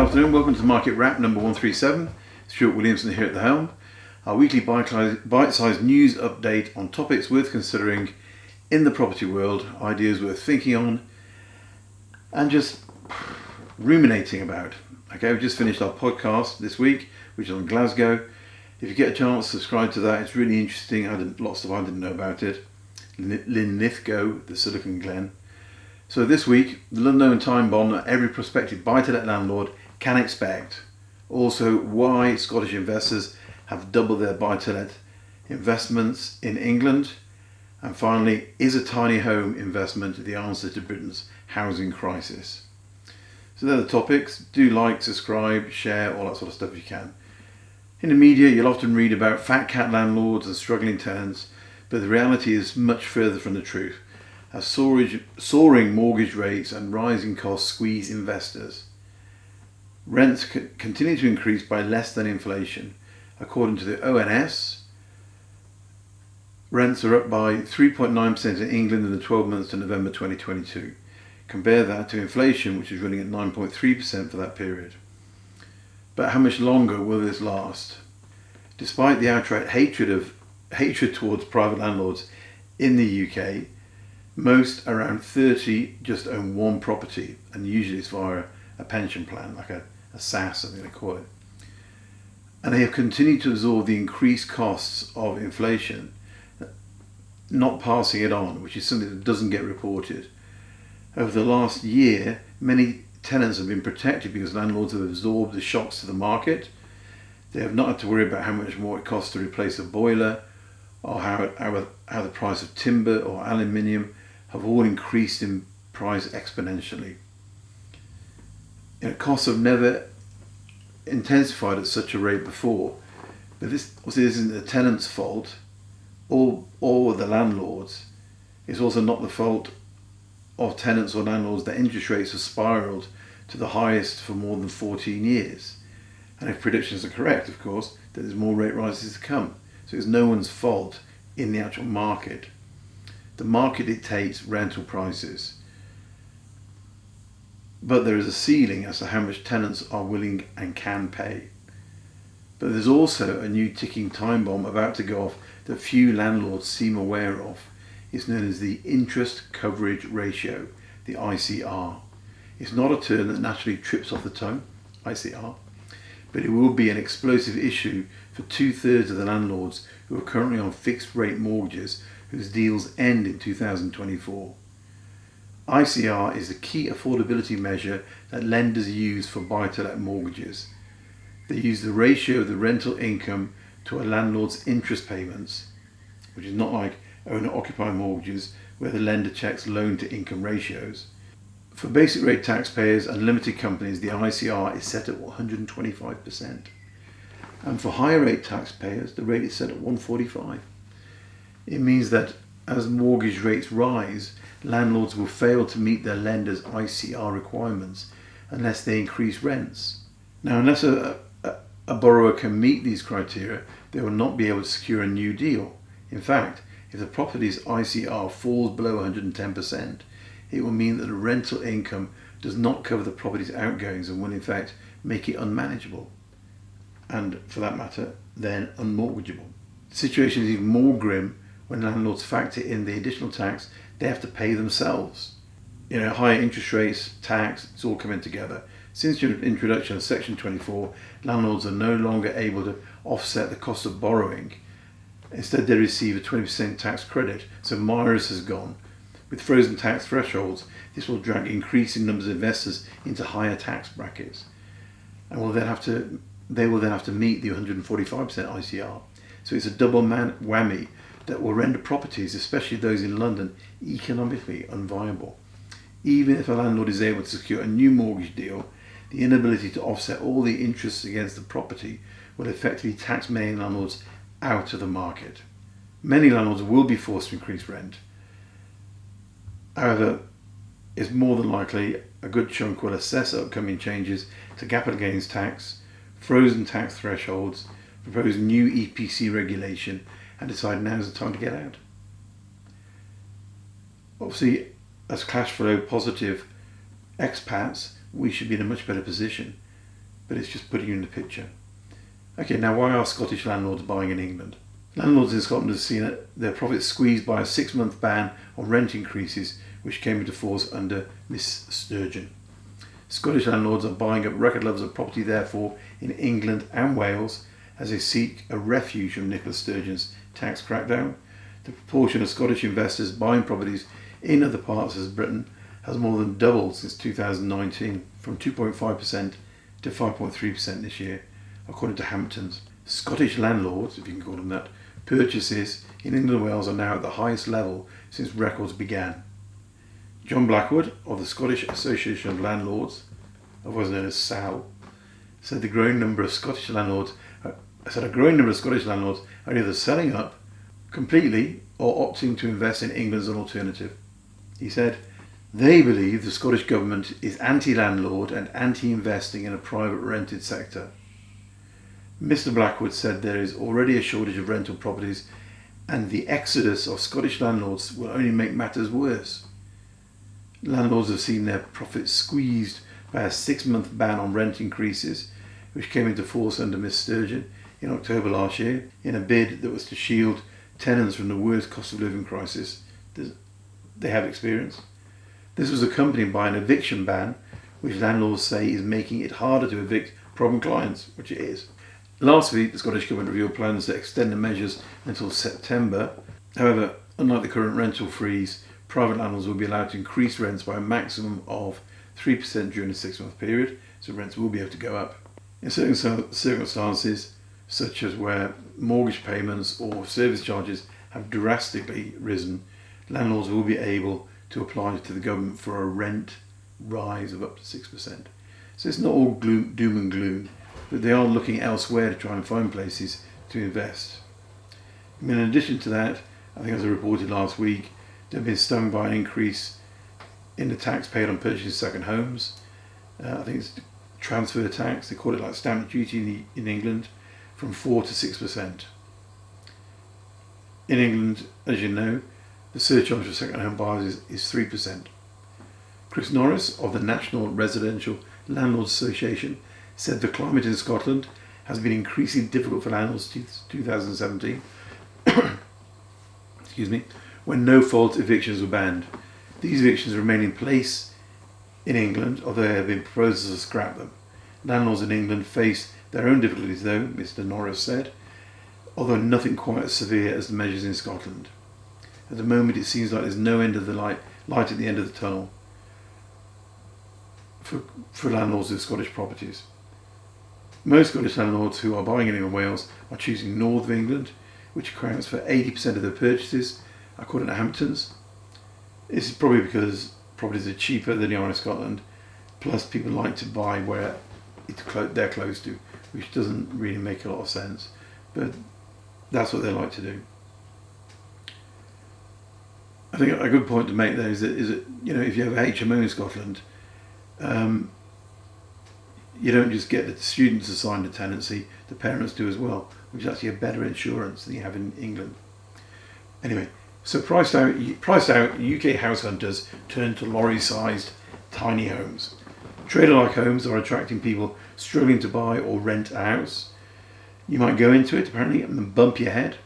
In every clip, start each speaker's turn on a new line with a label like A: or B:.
A: afternoon, welcome to Market Wrap number 137. Stuart Williamson here at the helm. Our weekly bite-sized news update on topics worth considering in the property world, ideas worth thinking on, and just ruminating about. Okay, we've just finished our podcast this week, which is on Glasgow. If you get a chance, subscribe to that. It's really interesting. I didn't know about it. Linlithgow, the Silicon Glen. So this week, the unknown time bomb that every prospective buy-to-let landlord can expect. Also, why Scottish investors have doubled their buy-to-let investments in England. And finally, is a tiny home investment the answer to Britain's housing crisis? So they're the topics. Do like, subscribe, share, all that sort of stuff if you can. In the media, you'll often read about fat cat landlords and struggling tenants, but the reality is much further from the truth. As soaring mortgage rates and rising costs squeeze investors. Rents continue to increase by less than inflation. According to the ONS, rents are up by 3.9% in England in the 12 months to November 2022. Compare that to inflation, which is running at 9.3% for that period. But how much longer will this last? Despite the outright hatred towards private landlords in the UK, most, around 30, just own one property, and usually it's via a pension plan, like a SAS, I think they call it. And they have continued to absorb the increased costs of inflation, not passing it on, which is something that doesn't get reported. Over the last year, many tenants have been protected because landlords have absorbed the shocks to the market. They have not had to worry about how much more it costs to replace a boiler, or how the price of timber or aluminium have all increased in price exponentially. Costs have never intensified at such a rate before, but this isn't the tenant's fault or the landlords. It's also not the fault of tenants or landlords that interest rates have spiraled to the highest for more than 14 years. And if predictions are correct, of course, that there's more rate rises to come. So it's no one's fault in the actual market. The market dictates rental prices. But there is a ceiling as to how much tenants are willing and can pay. But there's also a new ticking time bomb about to go off that few landlords seem aware of. It's known as the interest coverage ratio, the ICR. It's not a term that naturally trips off the tongue, ICR, but it will be an explosive issue for 2/3 of the landlords who are currently on fixed rate mortgages whose deals end in 2024. ICR is the key affordability measure that lenders use for buy-to-let mortgages. They use the ratio of the rental income to a landlord's interest payments, which is not like owner-occupier mortgages where the lender checks loan-to-income ratios. For basic rate taxpayers and limited companies, the ICR is set at 125%. And for higher rate taxpayers, the rate is set at 145%. It means that as mortgage rates rise, landlords will fail to meet their lender's ICR requirements unless they increase rents. Now, unless a borrower can meet these criteria, they will not be able to secure a new deal. In fact, if the property's ICR falls below 110%, it will mean that the rental income does not cover the property's outgoings and will in fact make it unmanageable. And for that matter, then unmortgageable. The situation is even more grim when landlords factor in the additional tax they have to pay themselves. Higher interest rates, tax, it's all coming together. Since the introduction of Section 24, landlords are no longer able to offset the cost of borrowing. Instead, they receive a 20% tax credit, so Myers has gone. With frozen tax thresholds, this will drag increasing numbers of investors into higher tax brackets. And they will then have to meet the 145% ICR. So it's a double whammy that will render properties, especially those in London, economically unviable. Even if a landlord is able to secure a new mortgage deal, the inability to offset all the interests against the property will effectively tax many landlords out of the market. Many landlords will be forced to increase rent. However, it's more than likely a good chunk will assess upcoming changes to capital gains tax, frozen tax thresholds, propose new EPC regulation, and decide now's the time to get out. Obviously, as cash flow positive expats, we should be in a much better position. but it's just putting you in the picture. Okay, now why are Scottish landlords buying in England? Landlords in Scotland have seen their profits squeezed by a 6-month ban on rent increases, which came into force under Miss Sturgeon. Scottish landlords are buying up record levels of property, therefore, in England and Wales as they seek a refuge from Nicola Sturgeon's tax crackdown. The proportion of Scottish investors buying properties in other parts of Britain has more than doubled since 2019, from 2.5% to 5.3% this year, according to Hamptons. Scottish landlords, if you can call them that, purchases in England and Wales are now at the highest level since records began. John Blackwood of the Scottish Association of Landlords, otherwise known as SAL, said a growing number of Scottish landlords are either selling up completely or opting to invest in England as an alternative. He said, "They believe the Scottish government is anti-landlord and anti-investing in a private rented sector." Mr. Blackwood said there is already a shortage of rental properties and the exodus of Scottish landlords will only make matters worse. Landlords have seen their profits squeezed by a 6-month ban on rent increases, which came into force under Miss Sturgeon in October last year, in a bid that was to shield tenants from the worst cost of living crisis they have experienced. This was accompanied by an eviction ban, which landlords say is making it harder to evict problem clients, which it is. Last week, the Scottish Government revealed plans to extend the measures until September. However, unlike the current rental freeze, private landlords will be allowed to increase rents by a maximum of 3% during a 6-month period, so rents will be able to go up. In certain circumstances, such as where mortgage payments or service charges have drastically risen, landlords will be able to apply to the government for a rent rise of up to 6%. So it's not all doom and gloom, but they are looking elsewhere to try and find places to invest. I mean, in addition to that, I think as I reported last week, they've been stung by an increase in the tax paid on purchasing second homes. I think it's transfer tax, they call it like stamp duty in England, from 4 to 6%. In England, as you know, the surcharge for second home buyers is 3%. Chris Norris of the National Residential Landlords Association said the climate in Scotland has been increasingly difficult for landlords since 2017, when no-fault evictions were banned. These evictions remain in place in England, although there have been proposals to scrap them. Landlords in England face their own difficulties though, Mr. Norris said, although nothing quite as severe as the measures in Scotland. At the moment it seems like there's no end of the light at the end of the tunnel for landlords with Scottish properties. Most Scottish landlords who are buying in England and Wales are choosing north of England, which accounts for 80% of their purchases, according to Hamptons. This is probably because properties are cheaper than they are in Scotland, plus people like to buy where they're close to, which doesn't really make a lot of sense, but that's what they like to do. I think a good point to make there is that if you have a HMO in Scotland, you don't just get the students assigned a tenancy, the parents do as well, which is actually a better insurance than you have in England. Anyway, so priced out UK house hunters turn to lorry-sized tiny homes. Trailer-like homes are attracting people struggling to buy or rent a house. You might go into it apparently and then bump your head,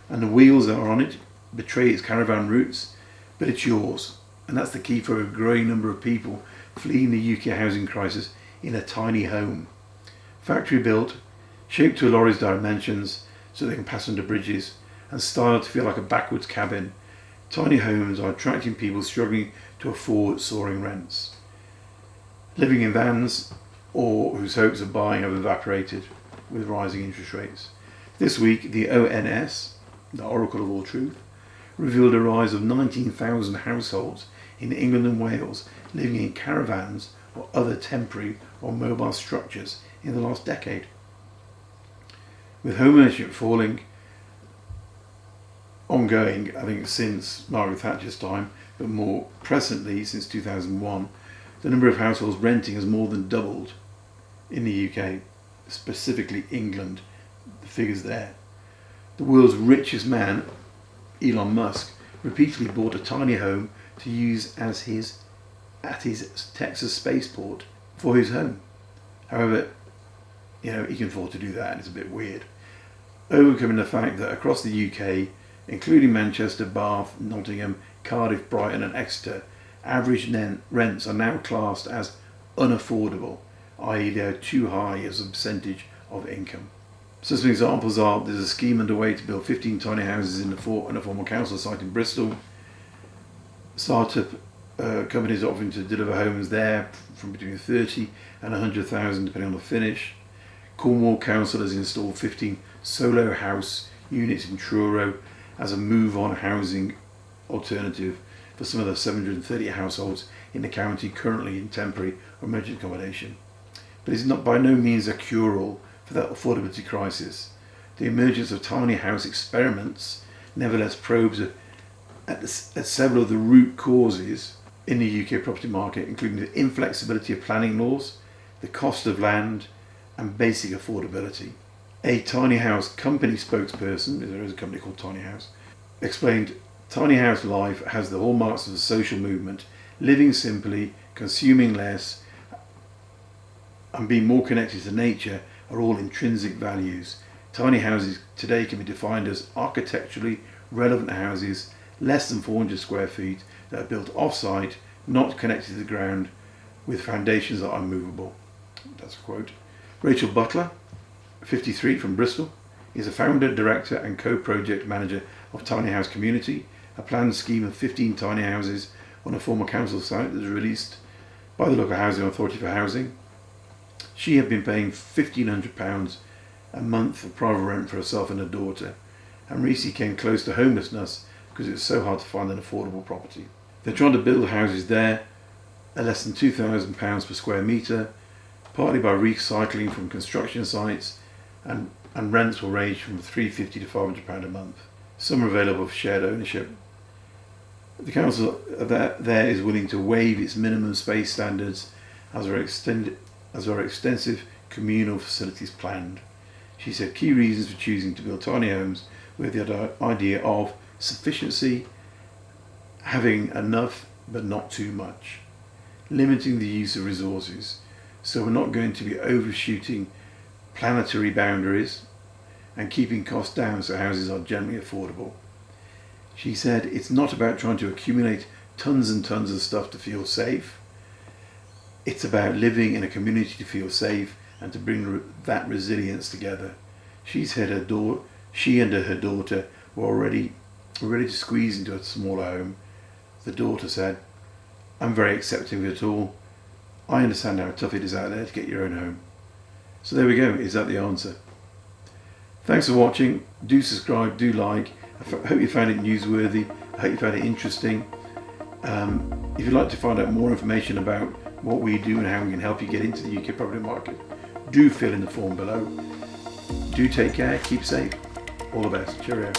A: and the wheels that are on it betray its caravan roots, but it's yours. And that's the key for a growing number of people fleeing the UK housing crisis in a tiny home. Factory built, shaped to a lorry's dimensions so they can pass under bridges, and styled to feel like a backwoods cabin, tiny homes are attracting people struggling to afford soaring rents. Living in vans or whose hopes of buying have evaporated with rising interest rates. This week, the ONS, the Oracle of All Truth, revealed a rise of 19,000 households in England and Wales living in caravans or other temporary or mobile structures in the last decade. With home ownership falling ongoing, I think since Margaret Thatcher's time, but more presently since 2001, the number of households renting has more than doubled in the UK, specifically England. The figures there. The world's richest man, Elon Musk, repeatedly bought a tiny home to use at his Texas spaceport for his home. However, he can afford to do that, and it's a bit weird. Overcoming the fact that across the UK, including Manchester, Bath, Nottingham, Cardiff, Brighton and Exeter, average rents are now classed as unaffordable, i.e. they are too high as a percentage of income. So some examples are, there's a scheme underway to build 15 tiny houses in a former council site in Bristol. Startup companies offering to deliver homes there from between 30 and 100,000 depending on the finish. Cornwall Council has installed 15 solo house units in Truro as a move-on housing alternative for some of the 730 households in the county currently in temporary or emergency accommodation. But it's not by no means a cure-all for that affordability crisis. The emergence of tiny house experiments nevertheless probes at several of the root causes in the UK property market, including the inflexibility of planning laws, the cost of land, and basic affordability. A tiny house company spokesperson, there is a company called Tiny House, explained, "Tiny house life has the hallmarks of the social movement, living simply, consuming less, and being more connected to nature are all intrinsic values. Tiny houses today can be defined as architecturally relevant houses less than 400 square feet that are built off-site, not connected to the ground, with foundations that are movable." That's a quote. Rachel Butler, 53, from Bristol, is a founder, director and co-project manager of Tiny House Community, a planned scheme of 15 tiny houses on a former council site that was released by the local housing authority for housing. She had been paying £1,500 a month for private rent for herself and her daughter, and recently came close to homelessness because it was so hard to find an affordable property. They're trying to build houses there at less than £2,000 per square metre, partly by recycling from construction sites, and rents will range from £350 to £500 a month. Some are available for shared ownership. The council there is willing to waive its minimum space standards as are extensive communal facilities planned. She said key reasons for choosing to build tiny homes were the idea of sufficiency, having enough but not too much, limiting the use of resources, so we're not going to be overshooting planetary boundaries, and keeping costs down so houses are generally affordable. She said it's not about trying to accumulate tons and tons of stuff to feel safe. It's about living in a community to feel safe and to bring that resilience together. She said she and her daughter were ready to squeeze into a smaller home. The daughter said, "I'm very accepting of it all. I understand how tough it is out there to get your own home." So there we go. Is that the answer? Thanks for watching. Do subscribe, do like. I hope you found it newsworthy. I hope you found it interesting. If you'd like to find out more information about what we do and how we can help you get into the UK property market, do fill in the form below. Do take care, keep safe. All the best. Cheerio.